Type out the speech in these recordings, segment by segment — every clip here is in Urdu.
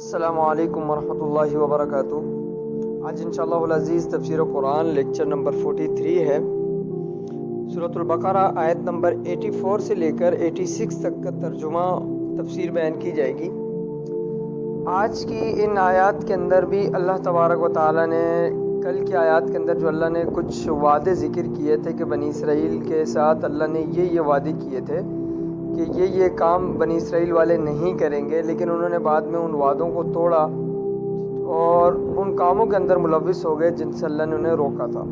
السلام علیکم ورحمۃ اللہ وبرکاتہ۔ آج انشاءاللہ العزیز تفسیر قرآن لیکچر نمبر 43 ہے۔ سورۃ البقرہ آیت نمبر 84 سے لے کر 86 تک کا ترجمہ تفسیر بیان کی جائے گی۔ آج کی ان آیات کے اندر بھی اللہ تبارک و تعالیٰ نے کل کی آیات کے اندر جو اللہ نے کچھ وعدے ذکر کیے تھے کہ بنی اسرائیل کے ساتھ اللہ نے یہ وعدے کیے تھے کہ یہ کام بنی اسرائیل والے نہیں کریں گے، لیکن انہوں نے بعد میں ان وعدوں کو توڑا اور ان کاموں کے اندر ملوث ہو گئے جن سے اللہ نے انہیں روکا تھا۔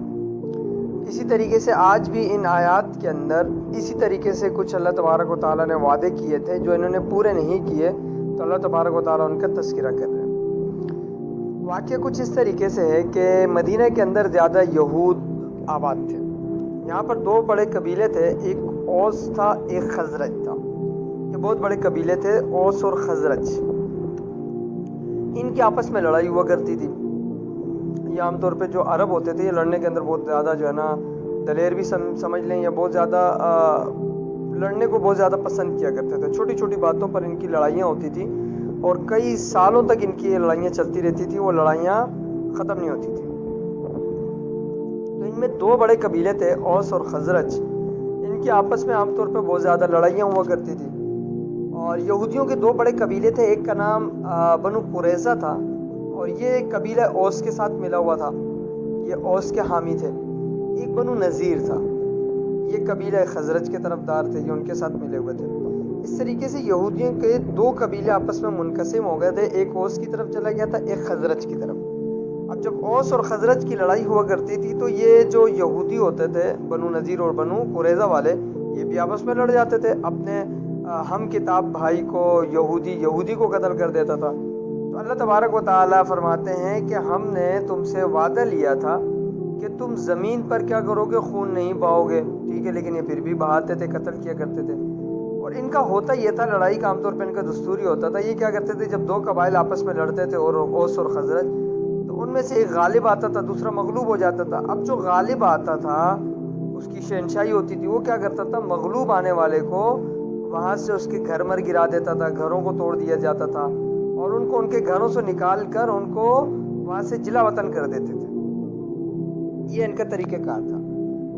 اسی طریقے سے آج بھی ان آیات کے اندر اسی طریقے سے کچھ اللہ تبارک و تعالیٰ نے وعدے کیے تھے جو انہوں نے پورے نہیں کیے، تو اللہ تبارک و تعالیٰ ان کا تذکرہ کر رہے ہیں۔ واقعہ کچھ اس طریقے سے ہے کہ مدینہ کے اندر زیادہ یہود آباد تھے۔ یہاں پر دو بڑے قبیلے تھے، ایک اوس تھا ایک خزرج تھا۔ یہ بہت بڑے قبیلے تھے، اوس اور خزرج۔ ان کی آپس میں لڑائی ہوا کرتی تھی۔ یہ عام طور پہ جو عرب ہوتے تھے یہ لڑنے کے اندر بہت زیادہ جو ہے نا دلیر بھی سمجھ لیں، یا بہت زیادہ لڑنے کو بہت زیادہ پسند کیا کرتے تھے۔ چھوٹی چھوٹی باتوں پر ان کی لڑائیاں ہوتی تھی اور کئی سالوں تک ان کی لڑائیاں چلتی رہتی تھی، وہ لڑائیاں ختم نہیں ہوتی تھی۔ تو ان میں دو بڑے قبیلے تھے، اوس اور خزرج۔ ان کی آپس میں عام طور پہ بہت زیادہ لڑائیاں ہوا کرتی تھی۔ اور یہودیوں کے دو بڑے قبیلے تھے، ایک کا نام بنو قریظہ تھا اور یہ قبیلہ اوس کے ساتھ ملا ہوا تھا، یہ اوس کے حامی تھے۔ ایک بنو نذیر تھا، یہ قبیلہ خزرج کے طرفدار تھے، یہ ان کے ساتھ ملے ہوئے تھے۔ اس طریقے سے یہودیوں کے دو قبیلے آپس میں منقسم ہو گئے تھے، ایک اوس کی طرف چلا گیا تھا، ایک خزرج کی طرف۔ اب جب اوس اور خزرج کی لڑائی ہوا کرتی تھی تو یہ جو یہودی ہوتے تھے بنو نذیر اور بنو قریظہ والے، یہ بھی آپس میں لڑ جاتے تھے، اپنے ہم کتاب بھائی کو یہودی کو قتل کر دیتا تھا۔ تو اللہ تبارک و تعالیٰ فرماتے ہیں کہ ہم نے تم سے وعدہ لیا تھا کہ تم زمین پر کیا کرو گے، خون نہیں بہاؤ گے، ٹھیک ہے، لیکن یہ پھر بھی بہاتے تھے، قتل کیا کرتے تھے۔ اور ان کا ہوتا یہ تھا، لڑائی کا عام طور پہ ان کا دستوری ہوتا تھا، یہ کیا کرتے تھے جب دو قبائل آپس میں لڑتے تھے اور اوس اور خزرج، تو ان میں سے ایک غالب آتا تھا، دوسرا مغلوب ہو جاتا تھا۔ اب جو غالب آتا تھا اس کی شہنشاہی ہوتی تھی، وہ کیا کرتا تھا، مغلوب آنے والے کو وہاں سے اس کے گھر مر گرا دیتا تھا، گھروں کو توڑ دیا جاتا تھا اور ان کو ان کے گھروں سے نکال کر ان کو وہاں سے جلا وطن کر دیتے تھے۔ یہ ان کا طریقہ کار تھا۔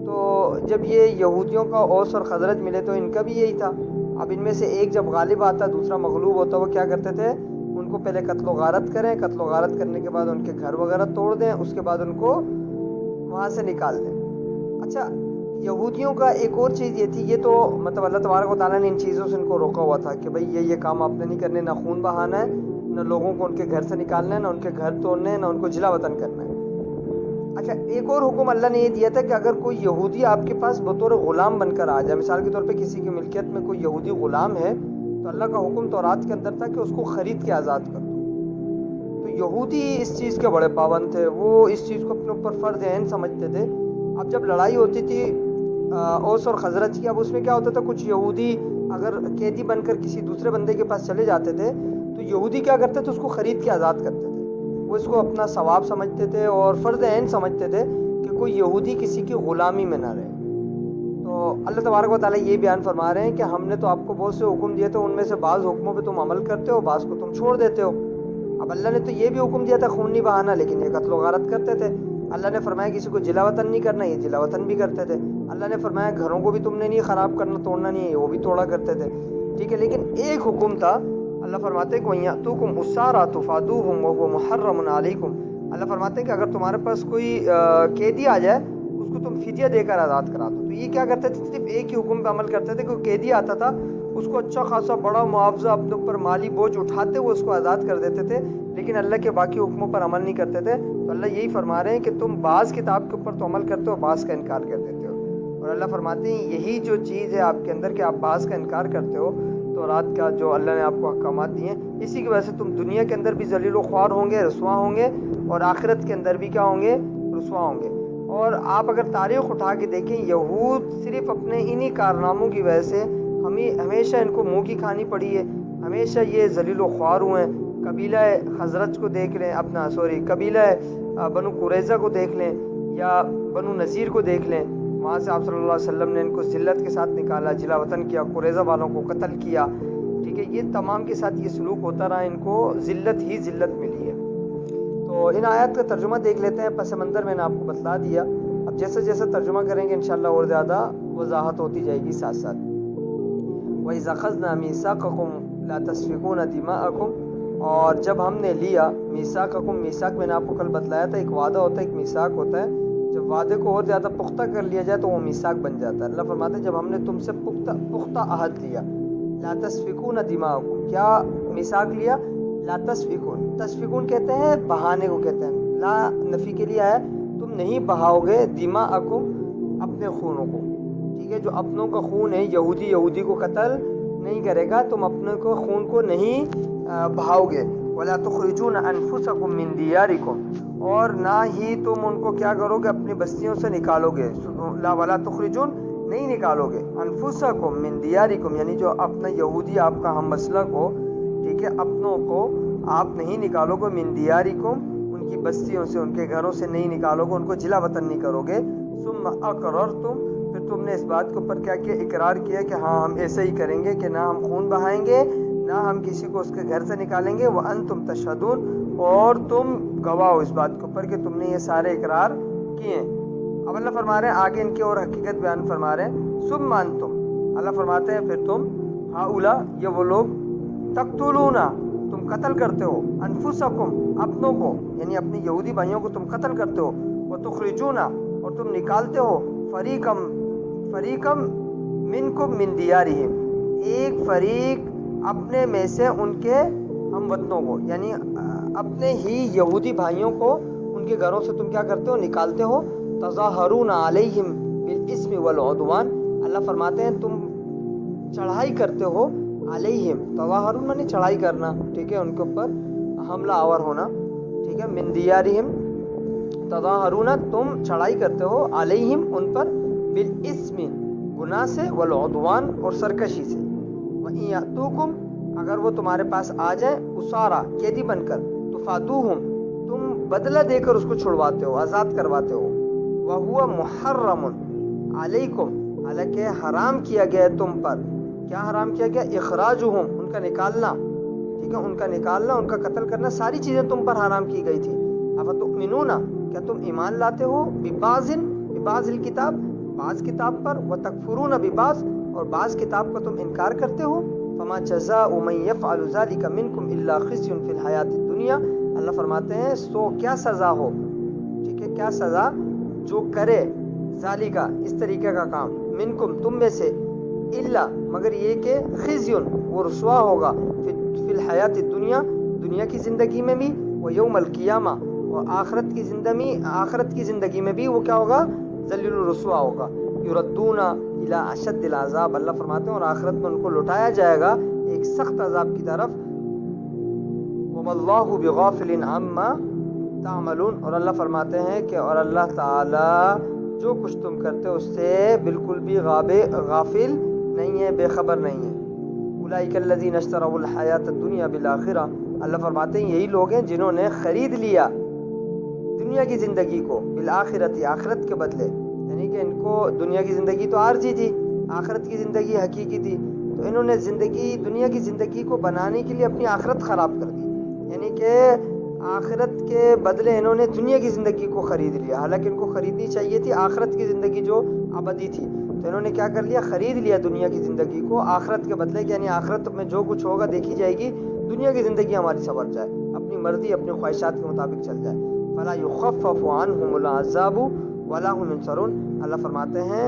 تو جب یہ یہودیوں کا اوس اور خزرج ملے تو ان کا بھی یہی تھا۔ اب ان میں سے ایک جب غالب آتا دوسرا مغلوب ہوتا، وہ کیا کرتے تھے، ان کو پہلے قتل و غارت کریں، قتل و غارت کرنے کے بعد ان کے گھر وغیرہ توڑ دیں، اس کے بعد ان کو وہاں سے نکال دیں۔ اچھا، یہودیوں کا ایک اور چیز یہ تھی، یہ تو مطلب اللہ تبارک و تعالیٰ نے ان چیزوں سے ان کو روکا ہوا تھا کہ بھئی یہ کام آپ نے نہیں کرنے، نہ خون بہانا ہے، نہ لوگوں کو ان کے گھر سے نکالنا ہے، نہ ان کے گھر توڑنے ہیں، نہ ان کو جلا وطن کرنا ہے۔ اچھا، ایک اور حکم اللہ نے یہ دیا تھا کہ اگر کوئی یہودی آپ کے پاس بطور غلام بن کر آ جائے، مثال کے طور پہ کسی کی ملکیت میں کوئی یہودی غلام ہے، تو اللہ کا حکم تورات کے اندر تھا کہ اس کو خرید کے آزاد کر دو۔ تو یہودی اس چیز کے بڑے پابند تھے، وہ اس چیز کو اپنے اوپر فرض عین سمجھتے تھے۔ اب جب لڑائی ہوتی تھی اوس اور خزرج کی، اب اس میں کیا ہوتا تھا، کچھ یہودی اگر قیدی بن کر کسی دوسرے بندے کے پاس چلے جاتے تھے تو یہودی کیا کرتے تھے، اس کو خرید کے آزاد کرتے تھے۔ وہ اس کو اپنا ثواب سمجھتے تھے اور فرض عین سمجھتے تھے کہ کوئی یہودی کسی کی غلامی میں نہ رہے۔ تو اللہ تبارک و تعالیٰ یہ بیان فرما رہے ہیں کہ ہم نے تو آپ کو بہت سے حکم دیے تھے، ان میں سے بعض حکموں پہ تم عمل کرتے ہو، بعض کو تم چھوڑ دیتے ہو۔ اب اللہ نے تو یہ بھی حکم دیا تھا خون نہیں بہانا، لیکن یہ قتل و غارت کرتے تھے۔ اللہ نے فرمایا کسی کو جلا وطن نہیں کرنا، یہ جلا وطن بھی کرتے تھے۔ اللہ نے فرمایا گھروں کو بھی تم نے نہیں خراب کرنا، توڑنا نہیں ہے، وہ بھی توڑا کرتے تھے، ٹھیک ہے۔ لیکن ایک حکم تھا، اللہ فرماتے ہیں کہ یَأْتُوكُمْ أُسَارَىٰ تُفَادُوهُمْ وَهُوَ مُحَرَّمٌ عَلَيْكُمْ۔ اللہ فرماتے ہیں کہ اگر تمہارے پاس کوئی قیدی آ جائے اس کو تم فدیہ دے کر آزاد کرا دو۔ تو یہ کیا کرتے تھے، صرف ایک ہی حکم پہ عمل کرتے تھے کہ قیدی آتا تھا اس کو اچھا خاصا بڑا معاوضہ اپنے اوپر مالی بوجھ اٹھاتے ہوئے اس کو آزاد کر دیتے تھے، لیکن اللہ کے باقی حکموں پر عمل نہیں کرتے تھے۔ تو اللہ یہی فرما رہے ہیں کہ تم بعض کتاب کے اوپر تو عمل کرتے ہو، بعض کا انکار کر دیتے ہو۔ اور اللہ فرماتے ہیں یہی جو چیز ہے آپ کے اندر کہ آپ بعض کا انکار کرتے ہو، تو رات کا جو اللہ نے آپ کو احکامات دیے ہیں، اسی کی وجہ سے تم دنیا کے اندر بھی ذلیل و خوار ہوں گے، رسوا ہوں گے، اور آخرت کے اندر بھی کیا ہوں گے، رسوا ہوں گے۔ اور آپ اگر تاریخ اٹھا کے دیکھیں، یہود صرف اپنے انہی کارناموں کی وجہ سے ہمیشہ ان کو منہ کی کھانی پڑی ہے، ہمیشہ یہ ذلیل و خوار ہوئے ہیں۔ قبیلہ خزرج کو دیکھ لیں، قبیلہ بنو قریظہ کو دیکھ لیں یا بنو نذیر کو دیکھ لیں، وہاں سے آپ صلی اللہ علیہ وسلم نے ان کو ذلت کے ساتھ نکالا، جلا وطن کیا، قریظہ والوں کو قتل کیا۔ ٹھیک ہے، یہ تمام کے ساتھ یہ سلوک ہوتا رہا، ان کو ذلت ہی ذلت ملی ہے۔ تو ان آیات کا ترجمہ دیکھ لیتے ہیں۔ پس منظر میں نے آپ کو بتلا دیا، اب جیسے جیسے ترجمہ کریں گے انشاءاللہ اور زیادہ وضاحت ہوتی جائے گی ساتھ ساتھ۔ وَإِذْ أَخَذْنَا مِيثَاقَكُمْ لَا تَسْفِكُونَ دِمَاءَكُمْ، اور جب ہم نے لیا میثاقکم، میثاق میں نے آپ کو کل بتلایا تھا، ایک وعدہ ہوتا ہے ایک میثاق ہوتا ہے، جب وعدے کو اور زیادہ پختہ کر لیا جائے تو وہ میثاق بن جاتا ہے۔ اللہ فرماتے ہیں جب ہم نے تم سے پختہ عہد لیا، لا تسفکون دماءکم، کیا میثاق لیا؟ لا تسفکون، تسفکون کہتے ہیں بہانے کو کہتے ہیں، لا نفی کے لیے آیا، تم نہیں بہاؤ گے دماءکم، اپنے خونوں کو، ٹھیک ہے، جو اپنوں کا خون ہے، یہودی کو قتل نہیں کرے گا، تم اپنے کو خون کو نہیں بہاؤ گے۔ ولا تخرجون انفسکم من دیارکم، اور نہ ہی تم ان کو کیا کرو گے؟ اپنی بستیوں سے نکالو گے۔ لا ولا تخرجون، نہیں نکالو گے، انفسکم من دیارکم، یعنی جو اپنا یہودی آپ کا ہم مسلک ہو، ٹھیک ہے، اپنوں کو آپ نہیں نکالو گے، من دیارکم، ان کی بستیوں سے، ان کے گھروں سے نہیں نکالو گے، ان کو جلا وطن نہیں کرو گے۔ ثم اقررتم، پھر تم نے اس بات کے اوپر کیا کیا؟ اقرار کیا کہ ہاں ہم ایسے ہی کریں گے، کہ نہ ہم خون بہائیں گے، نہ ہم کسی کو اس کے گھر سے نکالیں گے۔ وانتم تشہدون، اور تم گواہ ہو اس بات کے اوپر کہ تم نے یہ سارے اقرار کیے ہیں۔ اب اللہ فرما رہے ہیں آگے ان کی اور حقیقت بیان فرما رہے ہیں۔ ثم انتم، اللہ فرماتے ہیں پھر تم، ہؤلاء، یہ وہ لوگ، تقتلون، تم قتل کرتے ہو، انفسکم، اپنوں کو، یعنی اپنے یہودی بھائیوں کو تم قتل کرتے ہو، وتخرجون، اور تم نکالتے ہو، فریقم منکم من دیارہم، ایک فریق اپنے میں سے ان کے ہم وطنوں کو، یعنی اپنے ہی یہودی بھائیوں کو ان کے گھروں سے تم کیا کرتے ہو؟ نکالتے ہو۔ تظاہرون علیہم بالاسم والعدوان، اللہ فرماتے ہیں تم چڑھائی کرتے ہو، علیہم، تظاہرون معنی چڑھائی کرنا، ٹھیک ہے، ان کے اوپر حملہ آور ہونا، ٹھیک ہے، من دیارہم، تظاہرون، تم چڑھائی کرتے ہو، علیہم، ان پر، بالاسم، گناہ سے، والعدوان، اور سرکشی سے۔ وَإِن يَأْتُوكُمْ، اگر وہ تمہارے پاس آ جائیں، اسارا، قیدی بن کر، تفادوہم، تم بدلہ دے کر اس کو چھڑواتے ہو، آزاد کرواتے ہو۔ وَهُوَ مُحَرَّمٌ عَلَيْكُمْ، حالانکہ حرام کیا گیا ہے تم پر، کیا حرام کیا گیا؟ اخراجہم، ان کا نکالنا، ٹھیک ہے، ان کا نکالنا، ان کا قتل کرنا، ساری چیزیں تم پر حرام کی گئی تھی۔ افتؤمنون، کیا تم ایمان لاتے ہو، ببعض الکتاب، بعض کتاب پر، وتکفرون ببعض، اور بعض کتاب کا تم انکار کرتے ہو۔ فما جزاء من يفعل ذلك منكم الا خزي في الحیات الدنیا، اللہ فرماتے ہیں سو کیا سزا ہو، ٹھیک ہے، کیا سزا جو کرے ذالک، اس طریقے کا کام، منکم، تم میں سے، الا، مگر یہ کہ خزي، وہ رسوا ہوگا، فی الحیات الدنیا، دنیا کی زندگی میں بھی، ویوم القیامہ، اور آخرت کی زندگی میں بھی وہ کیا ہوگا؟ ذلیل و رسوا ہوگا۔ یردون الی اشد العذاب، اللہ فرماتے ہیں اور آخرت میں ان کو لوٹایا جائے گا ایک سخت عذاب کی طرف۔ وما اللہ بغافل عما تعملون، اور اللہ فرماتے ہیں کہ اور اللہ تعالی جو کچھ تم کرتے ہو اس سے بالکل بھی غافل نہیں ہے، بے خبر نہیں ہے۔ اولئک الذین اشتروا الحیاۃ الدنیا بالآخرہ، اللہ فرماتے ہیں یہی لوگ ہیں جنہوں نے خرید لیا دنیا کی زندگی کو، بالآخرت، آخرت کے بدلے، یعنی کہ ان کو دنیا کی زندگی تو عارضی تھی، آخرت کی زندگی حقیقی تھی، تو انہوں نے دنیا کی زندگی کو بنانے کے لیے اپنی آخرت خراب کر دی، یعنی کہ آخرت کے بدلے انہوں نے دنیا کی زندگی کو خرید لیا، حالانکہ ان کو خریدنی چاہیے تھی آخرت کی زندگی جو ابدی تھی، تو انہوں نے کیا کر لیا؟ خرید لیا دنیا کی زندگی کو آخرت کے بدلے، یعنی آخرت میں جو کچھ ہوگا دیکھی جائے گی، دنیا کی زندگی ہماری سنور جائے، اپنی مرضی اپنی خواہشات کے مطابق چل جائے۔ فلا يخفف عنهم العذاب ولا هم ينصرون، اللہ فرماتے ہیں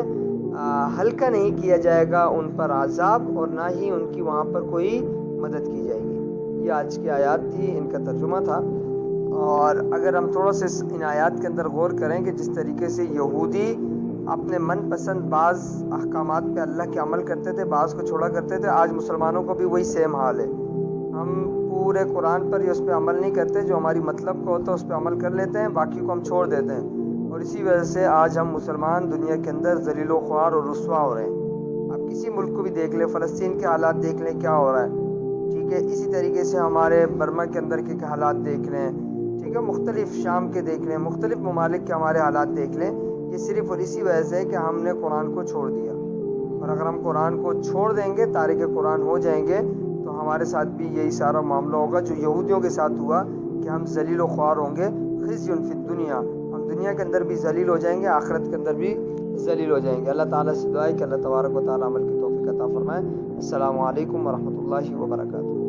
ہلکا نہیں کیا جائے گا ان پر عذاب، اور نہ ہی ان کی وہاں پر کوئی مدد کی جائے گی۔ یہ آج کی آیات تھی، ان کا ترجمہ تھا۔ اور اگر ہم تھوڑا سا ان آیات کے اندر غور کریں کہ جس طریقے سے یہودی اپنے من پسند بعض احکامات پہ اللہ کے عمل کرتے تھے، بعض کو چھوڑا کرتے تھے، آج مسلمانوں کو بھی وہی سیم حال ہے۔ ہم پورے قرآن پر ہی اس پہ عمل نہیں کرتے، جو ہماری مطلب کا ہوتا ہے اس پہ عمل کر لیتے ہیں، باقی کو ہم چھوڑ دیتے ہیں، اور اسی وجہ سے آج ہم مسلمان دنیا کے اندر ذلیل و خوار اور رسوا ہو رہے ہیں۔ آپ کسی ملک کو بھی دیکھ لیں، فلسطین کے حالات دیکھ لیں کیا ہو رہا ہے، ٹھیک ہے، اسی طریقے سے ہمارے برما کے اندر کے حالات دیکھ لیں، ٹھیک ہے، مختلف شام کے دیکھ لیں، مختلف ممالک کے ہمارے حالات دیکھ لیں۔ یہ صرف اور اسی وجہ سے کہ ہم نے قرآن کو چھوڑ دیا، اور اگر ہم قرآن کو چھوڑ دیں گے، تارک قرآن ہو جائیں گے، تو ہمارے ساتھ بھی یہی سارا معاملہ ہوگا جو یہودیوں کے ساتھ ہوا کہ ہم ذلیل و خوار ہوں گے. خزی فی الدنیا، ہم دنیا کے اندر بھی ذلیل ہو جائیں گے، آخرت کے اندر بھی ذلیل ہو جائیں گے. اللہ تعالیٰ سے دعا ہے کہ اللہ تبارک و تعالیٰ عمل کی توفیق عطا فرمائے. السلام علیکم ورحمۃ اللہ وبرکاتہ.